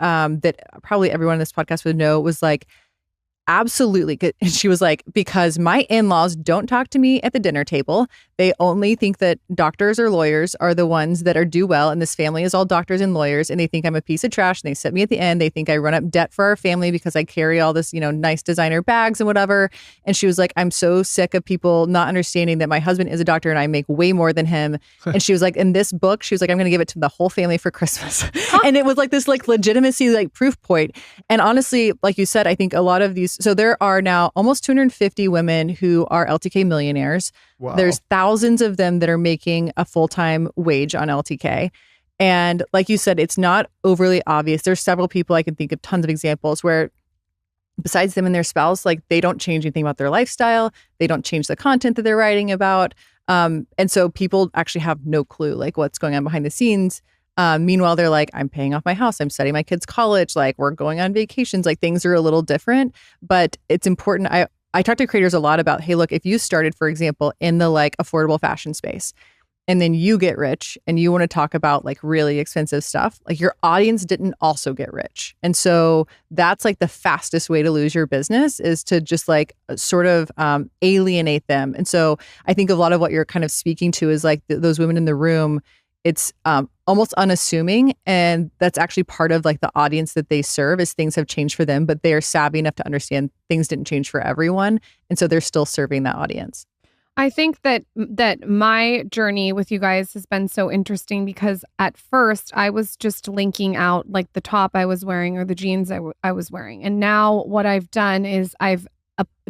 that probably everyone in this podcast would know was like, absolutely. And she was like, because my in-laws don't talk to me at the dinner table. They only think that doctors or lawyers are the ones that are do well. And this family is all doctors and lawyers. And they think I'm a piece of trash. And they sit me at the end. They think I run up debt for our family because I carry all this, nice designer bags and whatever. And she was like, I'm so sick of people not understanding that my husband is a doctor and I make way more than him. And she was like, in this book, she was like, I'm going to give it to the whole family for Christmas. And it was like this like legitimacy, like proof point. And honestly, like you said, I think a lot of these, so there are now almost 250 women who are LTK millionaires. Wow. There's thousands of them that are making a full-time wage on LTK. And like you said, it's not overly obvious. There's several people, I can think of tons of examples where besides them and their spouse, like they don't change anything about their lifestyle. They don't change the content that they're writing about. And so people actually have no clue like what's going on behind the scenes. Meanwhile, they're like, I'm paying off my house. I'm studying my kids' college. Like we're going on vacations. Like things are a little different, but it's important. I talk to creators a lot about, hey, look, if you started, for example, in the like affordable fashion space and then you get rich and you want to talk about like really expensive stuff, like your audience didn't also get rich. And so that's like the fastest way to lose your business is to just like sort of alienate them. And so I think a lot of what you're kind of speaking to is like those women in the room. It's almost unassuming. And that's actually part of like the audience that they serve is things have changed for them, but they are savvy enough to understand things didn't change for everyone. And so they're still serving that audience. I think that my journey with you guys has been so interesting because at first I was just linking out like the top I was wearing or the jeans I was wearing. And now what I've done is I've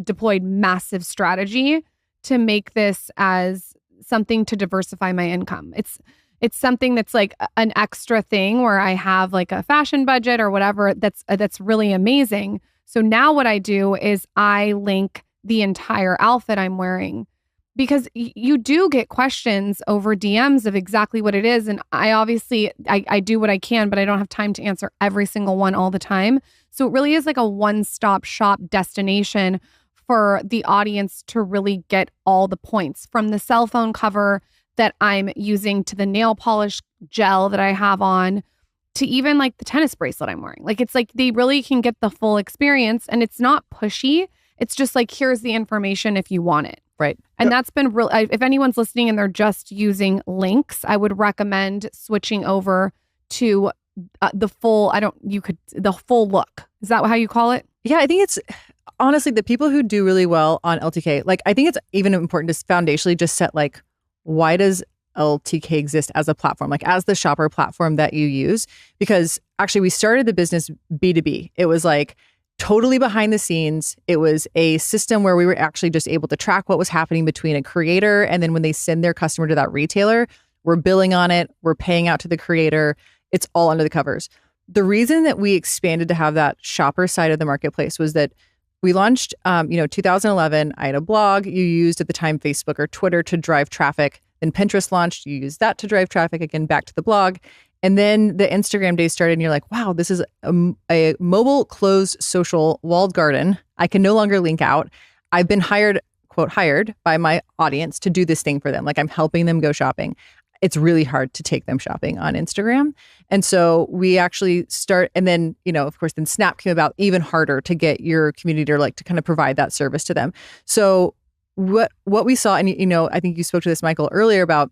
deployed massive strategy to make this as something to diversify my income. It's something that's like an extra thing where I have like a fashion budget or whatever that's really amazing. So now what I do is I link the entire outfit I'm wearing because you do get questions over DMs of exactly what it is. And I do what I can, but I don't have time to answer every single one all the time. So it really is like a one-stop shop destination for the audience to really get all the points from the cell phone cover that I'm using to the nail polish gel that I have on to even like the tennis bracelet I'm wearing. Like it's like they really can get the full experience and it's not pushy. It's just like, here's the information if you want it. Right. And that's been real. If anyone's listening and they're just using links, I would recommend switching over to the full look. Is that how you call it? Yeah, I think it's honestly the people who do really well on LTK. Like I think it's even important to foundationally just set like, why does LTK exist as a platform, like as the shopper platform that you use? Because actually we started the business B2B. It was like totally behind the scenes. It was a system where we were actually just able to track what was happening between a creator and then when they send their customer to that retailer, we're billing on it, we're paying out to the creator. It's all under the covers. The reason that we expanded to have that shopper side of the marketplace was that we launched, 2011. I had a blog. You used at the time Facebook or Twitter to drive traffic. Then Pinterest launched. You used that to drive traffic again back to the blog. And then the Instagram days started and you're like, wow, this is a mobile closed social walled garden. I can no longer link out. I've been hired, quote, hired by my audience to do this thing for them. Like I'm helping them go shopping. It's really hard to take them shopping on Instagram. And so we actually start, and then, of course, then Snap came about, even harder to get your community to kind of provide that service to them. So what we saw, and, I think you spoke to this, Michael, earlier about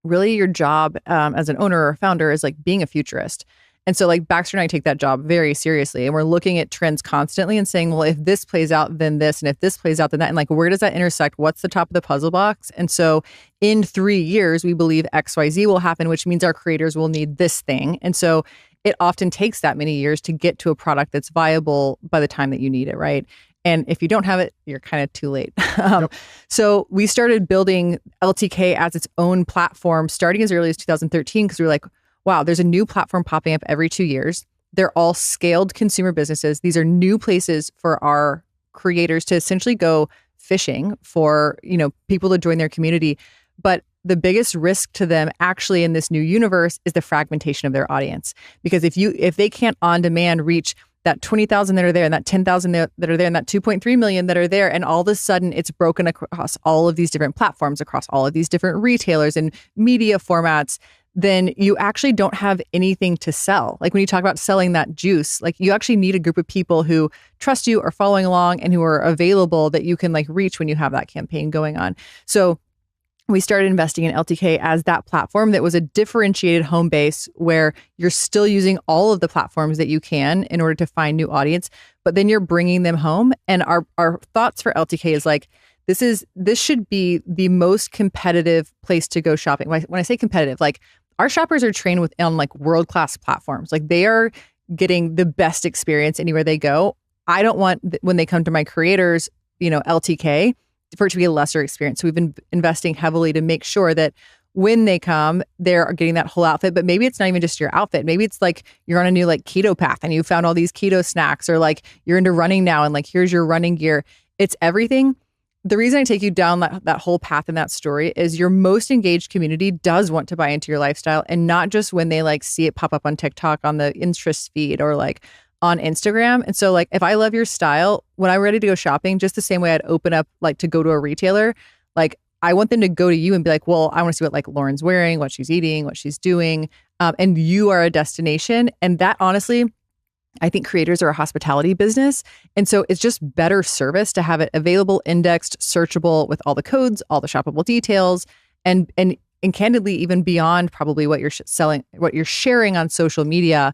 really your job as an owner or founder is like being a futurist. And so like Baxter and I take that job very seriously and we're looking at trends constantly and saying, well, if this plays out, then this, and if this plays out, then that, and like, where does that intersect? What's the top of the puzzle box? And so in 3 years, we believe XYZ will happen, which means our creators will need this thing. And so it often takes that many years to get to a product that's viable by the time that you need it, right? And if you don't have it, you're kind of too late. Yep. So we started building LTK as its own platform starting as early as 2013 because we were like, wow, there's a new platform popping up every 2 years. They're all scaled consumer businesses. These are new places for our creators to essentially go fishing for, people to join their community. But the biggest risk to them actually in this new universe is the fragmentation of their audience. Because if they can't on demand reach that 20,000 that are there and that 10,000 that are there and that 2.3 million that are there, and all of a sudden it's broken across all of these different platforms, across all of these different retailers and media formats, then you actually don't have anything to sell. Like when you talk about selling that juice, like you actually need a group of people who trust you, are following along, and who are available that you can like reach when you have that campaign going on. So we started investing in LTK as that platform that was a differentiated home base where you're still using all of the platforms that you can in order to find new audience, but then you're bringing them home. And our thoughts for LTK is like, this should be the most competitive place to go shopping. When I say competitive, like our shoppers are trained on like world-class platforms. Like they are getting the best experience anywhere they go. I don't want when they come to my creators, LTK, for it to be a lesser experience. So we've been investing heavily to make sure that when they come, they're getting that whole outfit. But maybe it's not even just your outfit. Maybe it's like you're on a new like keto path and you found all these keto snacks, or like you're into running now and like here's your running gear. It's everything. The reason I take you down that whole path in that story is your most engaged community does want to buy into your lifestyle, and not just when they like see it pop up on TikTok on the interest feed or like on Instagram. And so like if I love your style, when I'm ready to go shopping, just the same way I'd open up like to go to a retailer, like I want them to go to you and be like, well, I want to see what like Lauren's wearing, what she's eating, what she's doing. And you are a destination. And that honestly, I think creators are a hospitality business. And so it's just better service to have it available, indexed, searchable with all the codes, all the shoppable details, and candidly, even beyond probably what you're selling, what you're sharing on social media,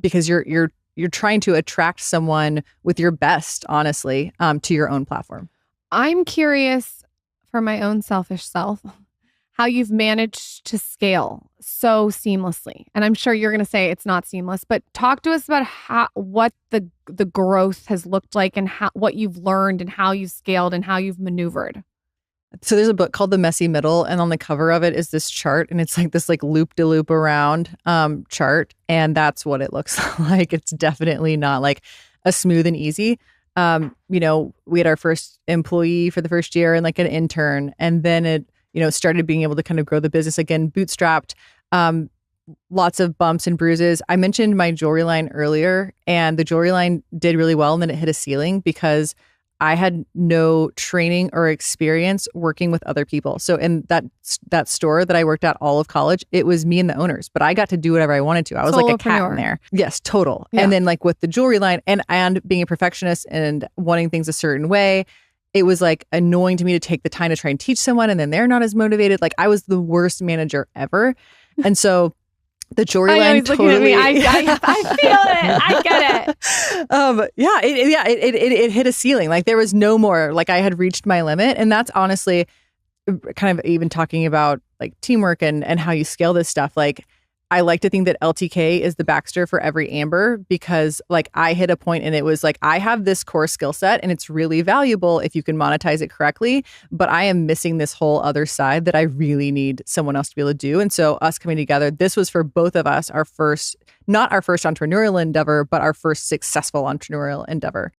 because you're trying to attract someone with your best, honestly, to your own platform. I'm curious for my own selfish self, how you've managed to scale so seamlessly. And I'm sure you're going to say it's not seamless, but talk to us about what the growth has looked like, and what you've learned, and how you've scaled, and how you've maneuvered. So there's a book called The Messy Middle, and on the cover of it is this chart, and it's like this like loop-de-loop around chart, and that's what it looks like. It's definitely not like a smooth and easy. We had our first employee for the first year and like an intern, and then it started being able to kind of grow the business again, bootstrapped, lots of bumps and bruises. I mentioned my jewelry line earlier, and the jewelry line did really well, and then it hit a ceiling because I had no training or experience working with other people. So in that store that I worked at all of college, it was me and the owners, but I got to do whatever I wanted to. I was like a cat in there. Yes, total. Yeah. And then like with the jewelry line and being a perfectionist and wanting things a certain way, it was like annoying to me to take the time to try and teach someone, and then they're not as motivated. Like I was the worst manager ever. And so the jewelry line totally. I feel it. I get it. It hit a ceiling. Like there was no more. Like I had reached my limit, and that's honestly kind of even talking about like teamwork and how you scale this stuff. Like I like to think that LTK is the Baxter for every Amber, because like I hit a point and it was like, I have this core skill set and it's really valuable if you can monetize it correctly, but I am missing this whole other side that I really need someone else to be able to do. And so us coming together, this was for both of us, not our first entrepreneurial endeavor, but our first successful entrepreneurial endeavor.